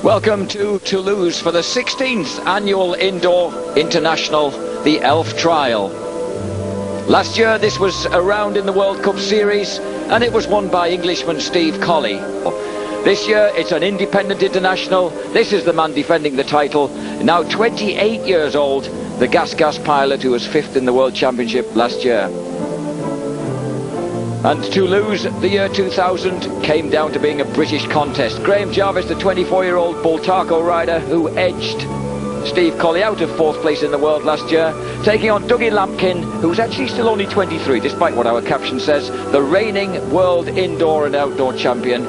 Welcome to Toulouse for the 16th annual Indoor International, the Elf Trial. Last year this was a round in the World Cup Series and it was won by Englishman Steve Colley. This year it's an independent international. This is the man defending the title, now 28 years old, the gas pilot who was 5th in the World Championship last year. And Toulouse, the year 2000, came down to being a British contest. Graham Jarvis, the 24-year-old Bull Taco rider who edged Steve Colley out of 4th place in the world last year, taking on Dougie Lampkin, who's actually still only 23, despite what our caption says, the reigning world indoor and outdoor champion.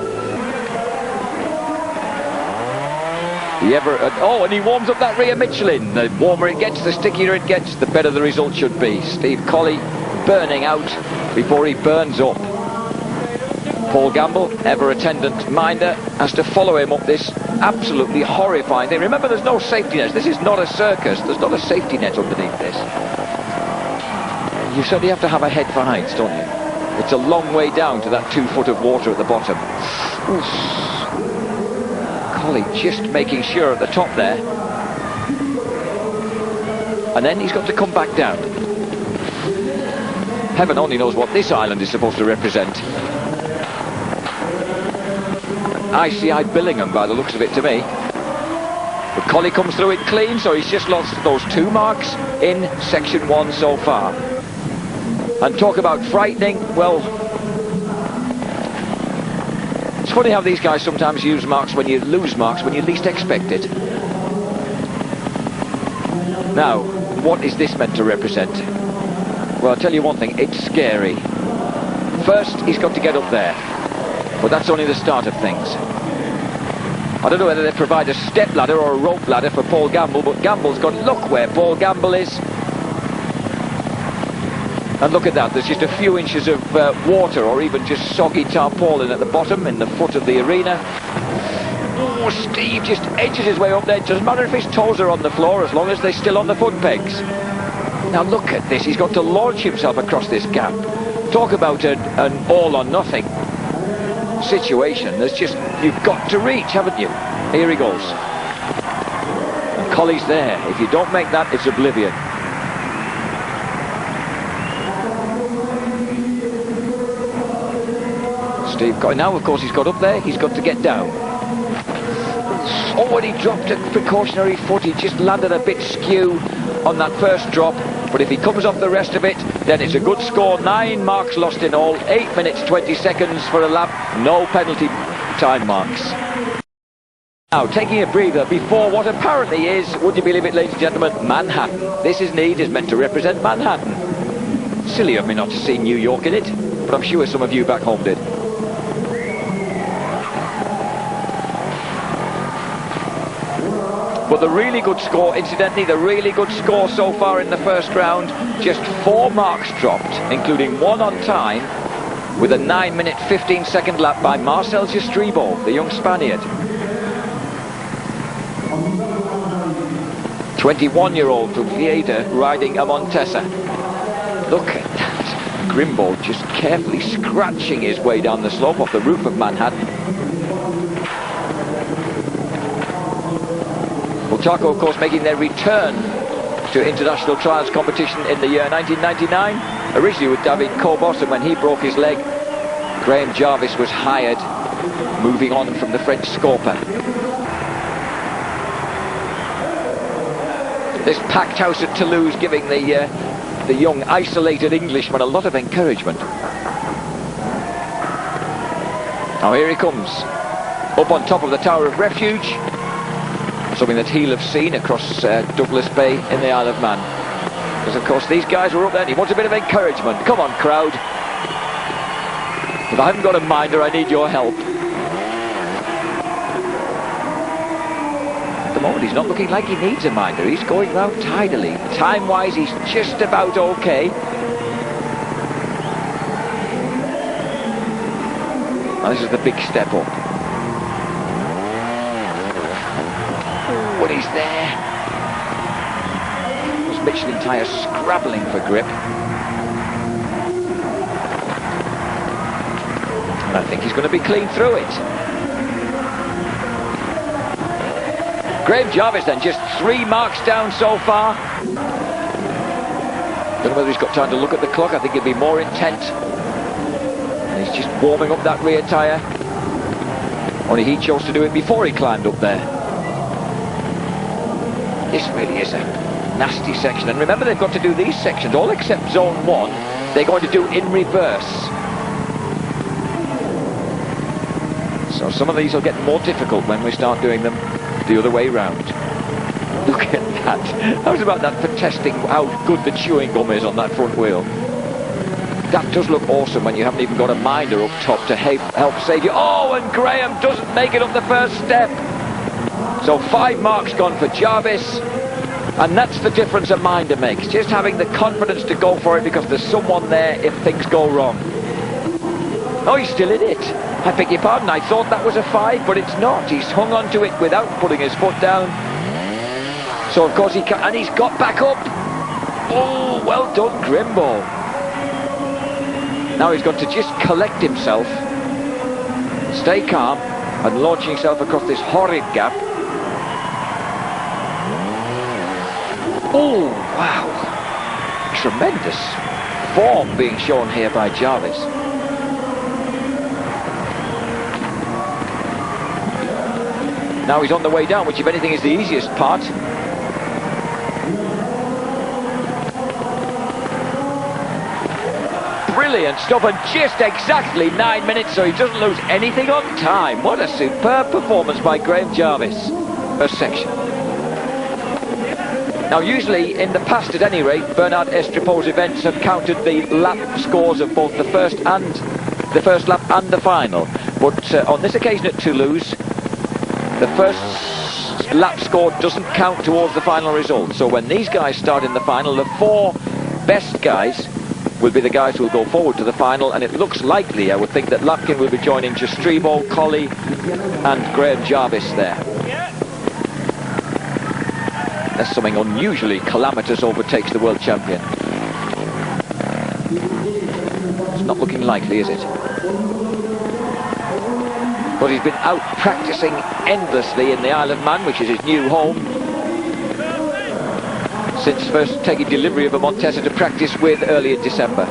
And he warms up that rear Michelin. The warmer it gets, the stickier it gets, the better the result should be. Steve Colley burning out before he burns up. Paul Gamble, ever attendant minder, has to follow him up this absolutely horrifying thing. Remember, there's no safety nets. This is not a circus. There's not a safety net underneath this. You certainly have to have a head for heights, don't you? It's a long way down to that 2 foot of water at the bottom. Colley just making sure at the top there. And then he's got to come back down. Heaven only knows what this island is supposed to represent. Icy-eyed Billingham by the looks of it to me. But Colley comes through it clean, so he's just lost those 2 marks in section 1 so far. And talk about frightening, well, it's funny how these guys sometimes lose marks when you least expect it. Now, what is this meant to represent? Well, I'll tell you one thing, it's scary. First, he's got to get up there. But that's only the start of things. I don't know whether they provide a step ladder or a rope ladder for Paul Gamble, but Gamble's got, look where Paul Gamble is. And look at that, there's just a few inches of water or even just soggy tarpaulin at the bottom in the foot of the arena. Oh, Steve just edges his way up there. It doesn't matter if his toes are on the floor as long as they're still on the foot pegs. Now look at this, he's got to launch himself across this gap. Talk about an all or nothing situation. There's just, you've got to reach, haven't you? Here he goes. And Colley's there. If you don't make that, it's oblivion. Steve Colley, now of course he's got up there, he's got to get down. Oh, and he dropped a precautionary foot, he just landed a bit skew on that first drop, but if he comes off the rest of it, then it's a good score. 9 marks lost in all, 8 minutes 20 seconds for a lap, no penalty time marks. Now taking a breather before what apparently is, would you believe it ladies and gentlemen, Manhattan. This is meant to represent Manhattan. Silly of me not to see New York in it, but I'm sure some of you back home did. But the really good score, incidentally, the really good score so far in the first round, just 4 marks dropped, including 1 on time, with a 9 minute 15 second lap by Marcel Jastribo, the young Spaniard. 21-year-old from Vieda riding a Montesa. Look at that. Grimbo just carefully scratching his way down the slope off the roof of Manhattan. Taco, of course, making their return to international trials competition in the year 1999, originally with David Cobos, and when he broke his leg, Graham Jarvis was hired, moving on from the French Scorpa. This packed house at Toulouse giving the young, isolated Englishman a lot of encouragement. Now here he comes, up on top of the Tower of Refuge. Something that he'll have seen across Douglas Bay in the Isle of Man. Because of course these guys were up there and he wants a bit of encouragement. Come on crowd. If I haven't got a minder, I need your help. At the moment he's not looking like he needs a minder. He's going round tidily. Time-wise he's just about okay. Now this is the big step up. But he's there. Those Michelin tyres scrabbling for grip. And I think he's going to be clean through it. Graham Jarvis then, just 3 marks down so far. Don't know whether he's got time to look at the clock. I think he'll be more intent. And he's just warming up that rear tyre. Only he chose to do it before he climbed up there. This really is a nasty section. And remember, they've got to do these sections, all except zone 1, they're going to do in reverse. So some of these will get more difficult when we start doing them the other way round. Look at that. How's about that for testing how good the chewing gum is on that front wheel? That does look awesome when you haven't even got a minder up top to help save you. Oh, and Graham doesn't make it up the first step. So 5 marks gone for Jarvis. And that's the difference a minder makes. Just having the confidence to go for it because there's someone there if things go wrong. Oh, he's still in it. I beg your pardon, I thought that was a 5, but it's not. He's hung on to it without putting his foot down. So of course he can, and he's got back up. Oh, well done, Grimble. Now he's got to just collect himself, stay calm, and launch himself across this horrid gap. Oh, wow. Tremendous form being shown here by Jarvis. Now he's on the way down, which if anything is the easiest part. Brilliant stop, and just exactly 9 minutes, so he doesn't lose anything on time. What a superb performance by Graham Jarvis. First section. Now usually, in the past at any rate, Bernard Estripo's events have counted the lap scores of both the first lap and the final. But on this occasion at Toulouse, the first lap score doesn't count towards the final result. So when these guys start in the final, the 4 best guys will be the guys who will go forward to the final, and it looks likely, I would think, that Lapkin will be joining Jastribo, Colley and Graham Jarvis there. Unless something unusually calamitous overtakes the world champion. It's not looking likely, is it? But he's been out practicing endlessly in the Isle of Man, which is his new home, since first taking delivery of a Montesa to practice with early in December.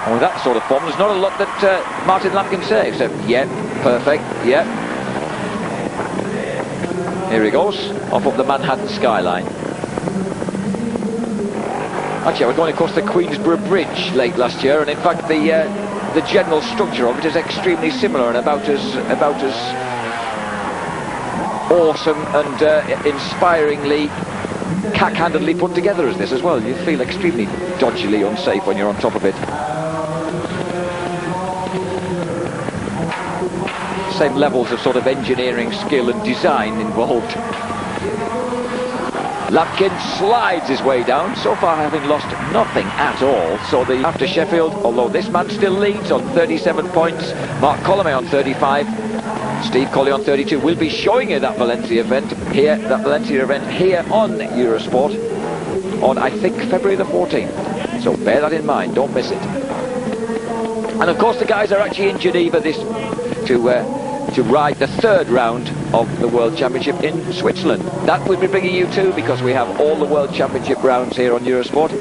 And with that sort of form, there's not a lot that Martin Lapp can say, except, yep, perfect, yep. Here he goes, off up the Manhattan skyline. Actually, I was going across the Queensborough Bridge late last year, and in fact the general structure of it is extremely similar and about as awesome and inspiringly cack-handedly put together as this as well. You feel extremely dodgily unsafe when you're on top of it. Same levels of sort of engineering skill and design involved. Lapkin slides his way down, so far having lost nothing at all. So after Sheffield, although this man still leads on 37 points, Mark Colomé on 35, Steve Colley on 32. We'll be showing you that Valencia event here on Eurosport on, I think, February the 14th. So bear that in mind, don't miss it. And of course the guys are actually in Geneva to ride the 3rd round of the World Championship in Switzerland. That we'll be bringing you to, because we have all the World Championship rounds here on Eurosport,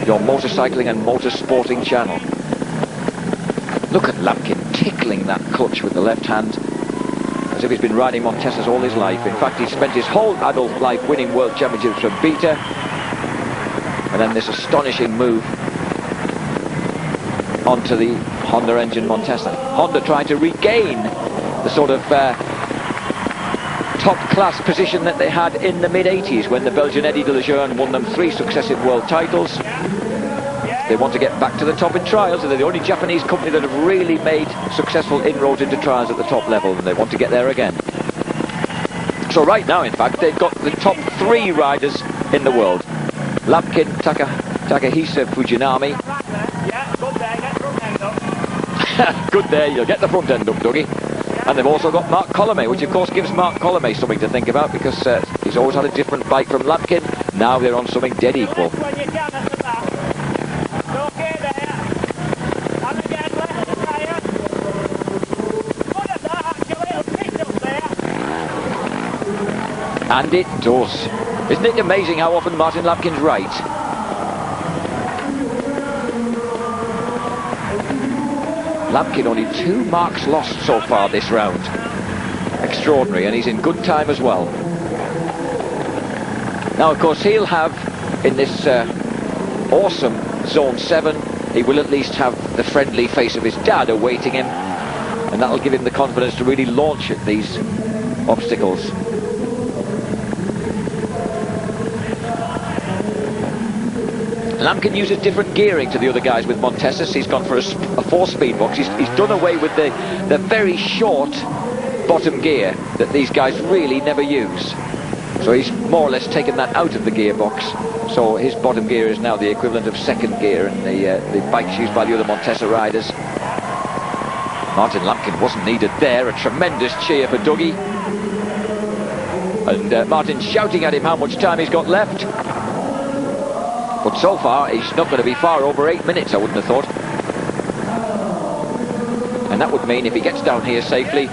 your motorcycling and motorsporting channel. Look at Lapkin tickling that clutch with the left hand, as if he's been riding Montesas all his life. In fact, he spent his whole adult life winning World Championships from Beta, and then this astonishing move onto the Honda engine Montesa. Honda trying to regain the sort of top-class position that they had in the mid-80s when the Belgian Eddy de Lejeune won them 3 successive world titles. They want to get back to the top in trials, and they're the only Japanese company that have really made successful inroads into trials at the top level, and they want to get there again. So right now, in fact, they've got the top 3 riders in the world. Lapkin, Takahisa Fujinami. Yeah, good there, get the front end up. Good there, you'll get the front end up, Dougie. Yeah. And they've also got Mark Colomay, which of course gives Mark Colomay something to think about, because he's always had a different bike from Lampkin. Now they're on something dead equal. And it does. Isn't it amazing how often Martin Lampkin's right? Lampkin only 2 marks lost so far this round. Extraordinary, and he's in good time as well. Now, of course, he'll have, in this awesome Zone 7, he will at least have the friendly face of his dad awaiting him, and that'll give him the confidence to really launch at these obstacles. Lampkin uses different gearing to the other guys with Montessus. He's gone for a 4-speed box. He's done away with the very short bottom gear that these guys really never use. So he's more or less taken that out of the gearbox. So his bottom gear is now the equivalent of second gear in the bikes used by the other Montesa riders. Martin Lampkin wasn't needed there. A tremendous cheer for Dougie. And Martin shouting at him how much time he's got left. But so far, he's not going to be far over 8 minutes, I wouldn't have thought. And that would mean if he gets down here safely...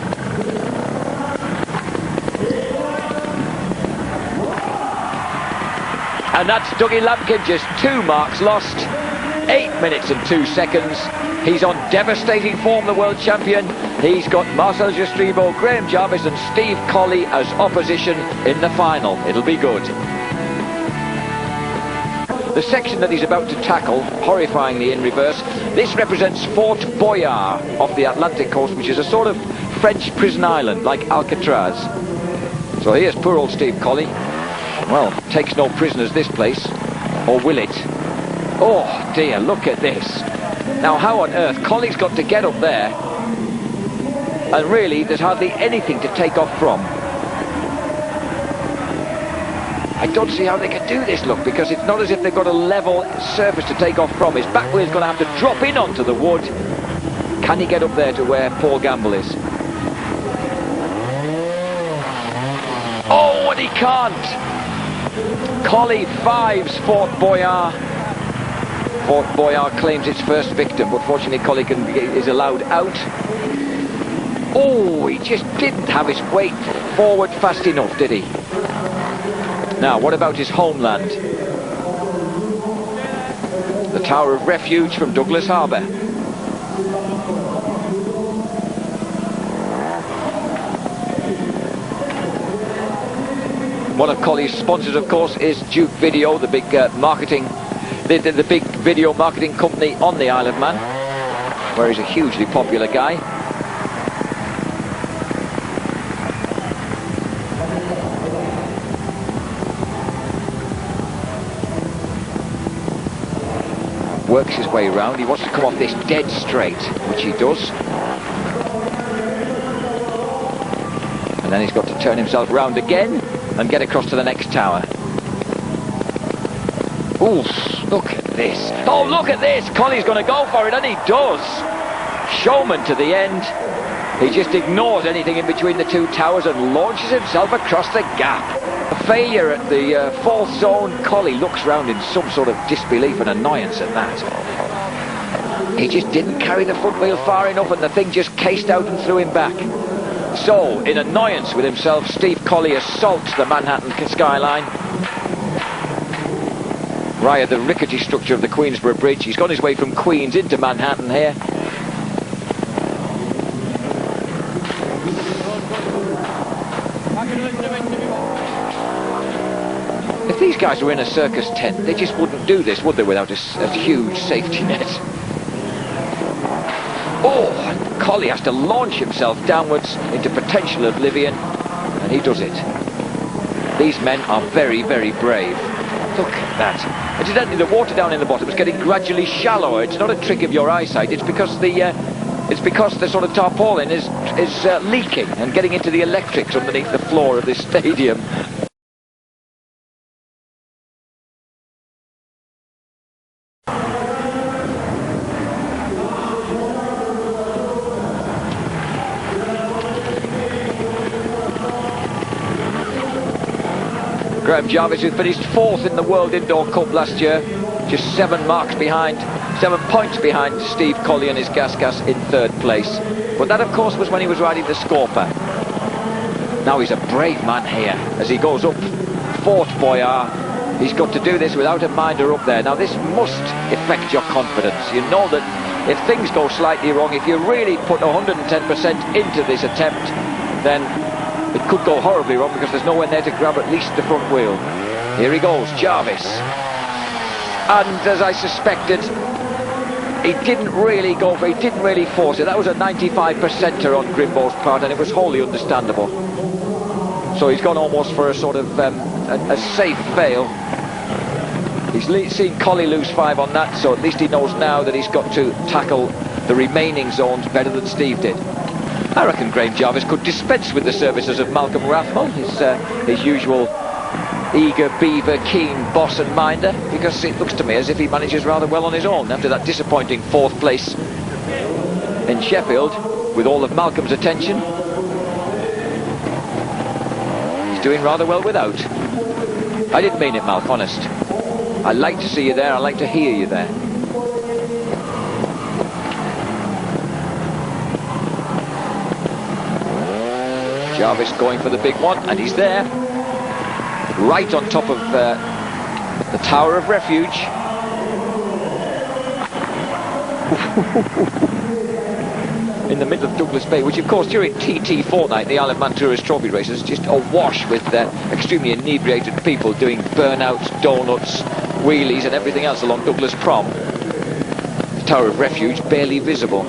And that's Dougie Lampkin, just 2 marks lost. 8 minutes and 2 seconds. He's on devastating form, the world champion. He's got Marcel Jastribo, Graham Jarvis and Steve Colley as opposition in the final. It'll be good. The section that he's about to tackle, horrifyingly in reverse, this represents Fort Boyard off the Atlantic coast, which is a sort of French prison island, like Alcatraz. So here's poor old Steve Colley. Well, takes no prisoners this place. Or will it? Oh dear, look at this. Now how on earth, Colley's got to get up there, and really there's hardly anything to take off from. I don't see how they can do this, look, because it's not as if they've got a level surface to take off from. His back wheel's going to have to drop in onto the wood. Can he get up there to where Paul Gamble is? Oh, and he can't! Colley 5's Fort Boyard. Fort Boyard claims its first victim, but fortunately Colley is allowed out. Oh, he just didn't have his weight forward fast enough, did he? Now, what about his homeland? The Tower of Refuge from Douglas Harbour. One of Colley's sponsors, of course, is Duke Video, the big marketing, the big video marketing company on the Isle of Man, where he's a hugely popular guy. Works his way round. He wants to come off this dead straight, which he does. And then he's got to turn himself round again and get across to the next tower. Ooh, look at this. Oh, look at this. Colley's going to go for it, and he does. Showman to the end. He just ignores anything in between the two towers and launches himself across the gap. A failure at the fourth zone. Colley looks round in some sort of disbelief and annoyance at that. He just didn't carry the front wheel far enough, and the thing just cased out and threw him back. So, in annoyance with himself, Steve Colley assaults the Manhattan skyline via the rickety structure of the Queensborough Bridge. He's gone his way from Queens into Manhattan here. If these guys were in a circus tent, they just wouldn't do this, would they, without a huge safety net? Oh, Colley has to launch himself downwards into potential oblivion, and he does it. These men are very, very brave. Look at that. Incidentally, the water down in the bottom is getting gradually shallower. It's not a trick of your eyesight. It's because the sort of tarpaulin is leaking and getting into the electrics underneath the floor of this stadium. Graham Jarvis, who finished 4th in the World Indoor Cup last year, just 7 points behind Steve Colley and his Gas in 3rd place. But that, of course, was when he was riding the Scorpa. Now he's a brave man here as he goes up Fort Boyard. He's got to do this without a minder up there. Now this must affect your confidence. You know that if things go slightly wrong, if you really put 110% into this attempt, then it could go horribly wrong because there's nowhere there to grab at least the front wheel. Here he goes, Jarvis. And as I suspected, he didn't really force it. That was a 95%er on Grimbo's part, and it was wholly understandable. So he's gone almost for a sort of a safe fail. He's seen Colley lose 5 on that, so at least he knows now that he's got to tackle the remaining zones better than Steve did. I reckon Graham Jarvis could dispense with the services of Malcolm Rathmell, his usual eager, beaver, keen boss and minder, because it looks to me as if he manages rather well on his own after that disappointing 4th place in Sheffield with all of Malcolm's attention. He's doing rather well without. I didn't mean it, Malc, honest. I like to see you there, I like to hear you there. Jarvis going for the big one, and he's there. Right on top of the Tower of Refuge. In the middle of Douglas Bay, which of course during TT fortnight, the Isle of Man Tourist Trophy races, just awash with extremely inebriated people doing burnouts, donuts, wheelies and everything else along Douglas Prom. The Tower of Refuge barely visible.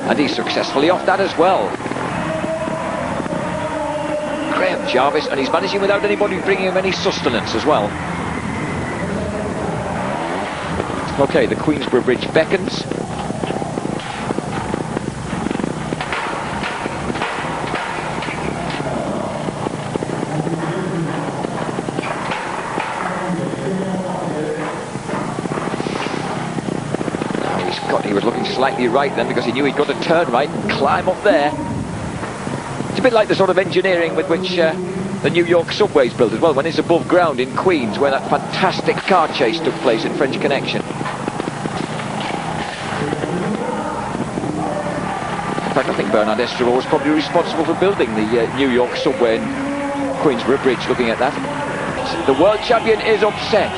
And he's successfully off that as well. Graham Jarvis, and he's managing without anybody bringing him any sustenance as well. Okay, the Queensborough Bridge beckons. He was looking slightly right then because he knew he'd got to turn right and climb up there. It's a bit like the sort of engineering with which the New York subway's built as well, when it's above ground in Queens, where that fantastic car chase took place in French Connection. In fact, I think Bernard Estrevaux was probably responsible for building the New York subway in Queensborough Bridge, looking at that. The world champion is upset.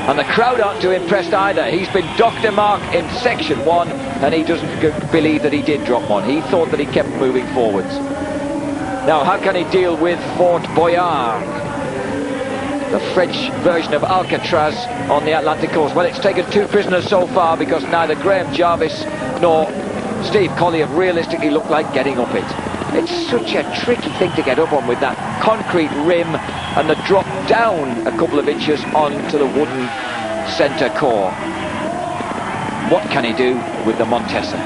And the crowd aren't too impressed either. He's been Dr. Mark in section 1, and he doesn't believe that he did drop one. He thought that he kept moving forwards. Now, how can he deal with Fort Boyard, the French version of Alcatraz on the Atlantic coast? Well, it's taken 2 prisoners so far because neither Graham Jarvis nor Steve Colley have realistically looked like getting up it. It's such a tricky thing to get up on with that concrete rim and the drop down a couple of inches onto the wooden centre core. What can he do with the Montesa?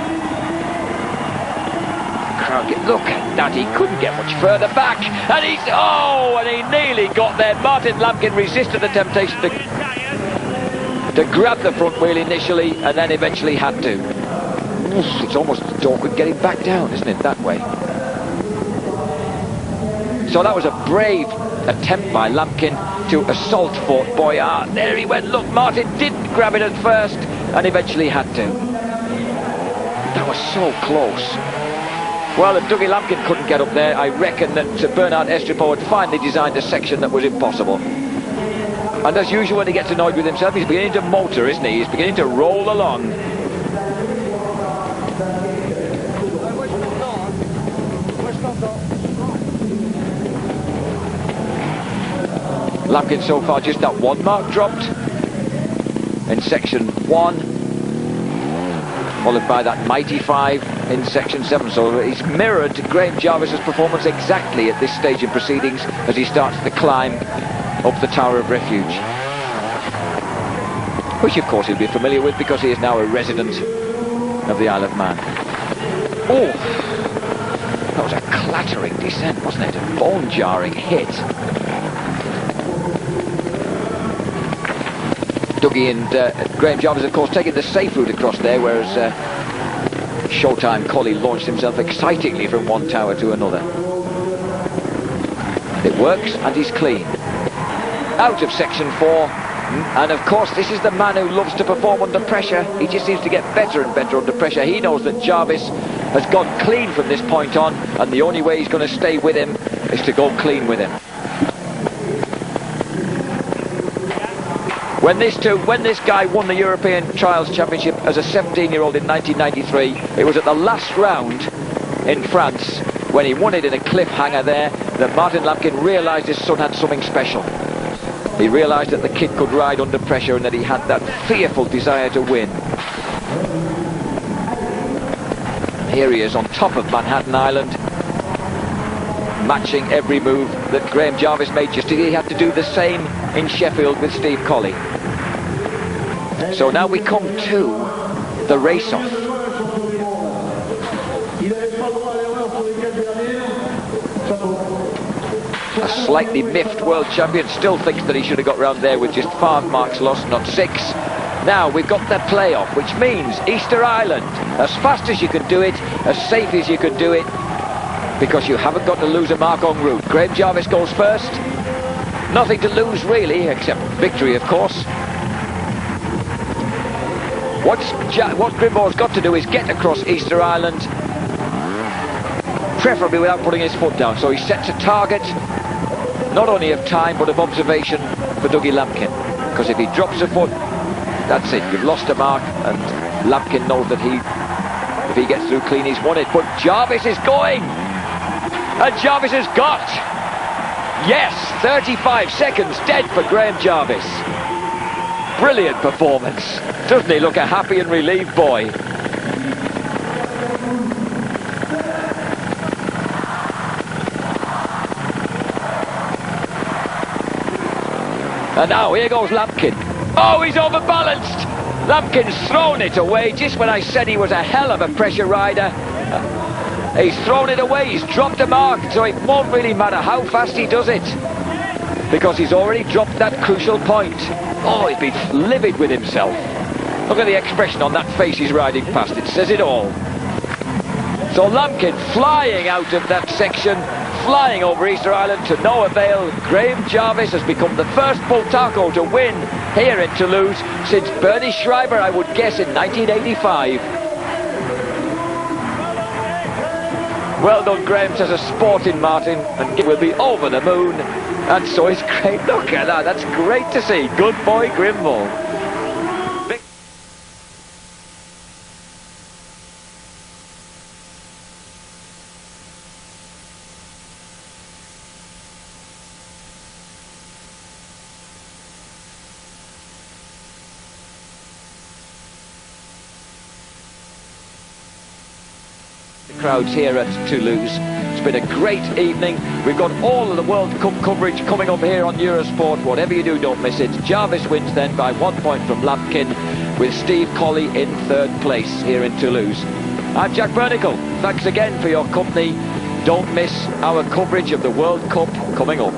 Look at that, he couldn't get much further back, and he nearly got there. Martin Lampkin resisted the temptation to grab the front wheel initially, and then eventually had to. It's almost awkward getting back down, isn't it, that way? So that was a brave attempt by Lampkin to assault Fort Boyard. There he went. Look, Martin didn't grab it at first and eventually had to. That was so close. Well, if Dougie Lampkin couldn't get up there, I reckon that Bernard Estrevaux had finally designed a section that was impossible. And as usual, when he gets annoyed with himself, he's beginning to motor, isn't he? He's beginning to roll along. Lampkin so far just that 1 mark dropped in section 1, followed by that mighty 5 in section 7. So he's mirrored Graham Jarvis's performance exactly at this stage in proceedings as he starts the climb up the Tower of Refuge, which of course he'll be familiar with because he is now a resident of the Isle of Man. Oh, that was a clattering descent, wasn't it? A bone-jarring hit. Dougie and Graham Jarvis, of course, taking the safe route across there, whereas Showtime Colley launched himself excitingly from one tower to another. It Works and he's clean. Out of section 4. And of course, this is the man who loves to perform under pressure. He just seems to get better and better under pressure. He knows that Jarvis has gone clean from this point on, and the only way he's going to stay with him is to go clean with him. When this guy won the European Trials Championship as a 17-year-old in 1993, it was at the last round in France, when he won it in a cliffhanger there, that Martin Lampkin realised his son had something special. He realised that the kid could ride under pressure and that he had that fearful desire to win. Here he is on top of Manhattan Island, matching every move that Graham Jarvis made. Just he had to do the same in Sheffield with Steve Colley. So now we come to the race-off. A slightly miffed world champion still thinks that he should have got round there with just 5 marks lost, not 6. Now we've got the playoff, which means Easter Island. As fast as you can do it, as safe as you can do it, because you haven't got to lose a mark en route. Graham Jarvis goes first. Nothing to lose really, except victory, of course. What Grimmore's got to do is get across Easter Island, preferably without putting his foot down. So he sets a target, not only of time, but of observation for Dougie Lampkin. Because if he drops a foot, that's it. You've lost a mark, and Lampkin knows that if he gets through clean, he's won it. But Jarvis is going! And Jarvis has got! Yes, 35 seconds dead for Graham Jarvis. Brilliant performance. Doesn't he look a happy and relieved boy? And now here goes Lampkin. Oh, he's overbalanced! Lampkin's thrown it away just when I said he was a hell of a pressure rider. He's thrown it away, he's dropped a mark, so it won't really matter how fast he does it, because he's already dropped that crucial point. Oh, he's been livid with himself. Look at the expression on that face he's riding past, it says it all. So Lampkin flying out of that section, flying over Easter Island to no avail. Graham Jarvis has become the first Bull Taco to win here in Toulouse since Bernie Schreiber, I would guess, in 1985. Well done, Graham, says a sporting Martin, and will be over the moon. And so is great. Look at that, that's great to see. Good boy, Grimble. Crowds here at Toulouse. It's been a great evening. We've got all of the World Cup coverage coming up here on Eurosport. Whatever you do, don't miss it. Jarvis wins then by 1 point from Lampkin, with Steve Colley in 3rd place here in Toulouse. I'm Jack Bernicle. Thanks again for your company. Don't miss our coverage of the World Cup coming up.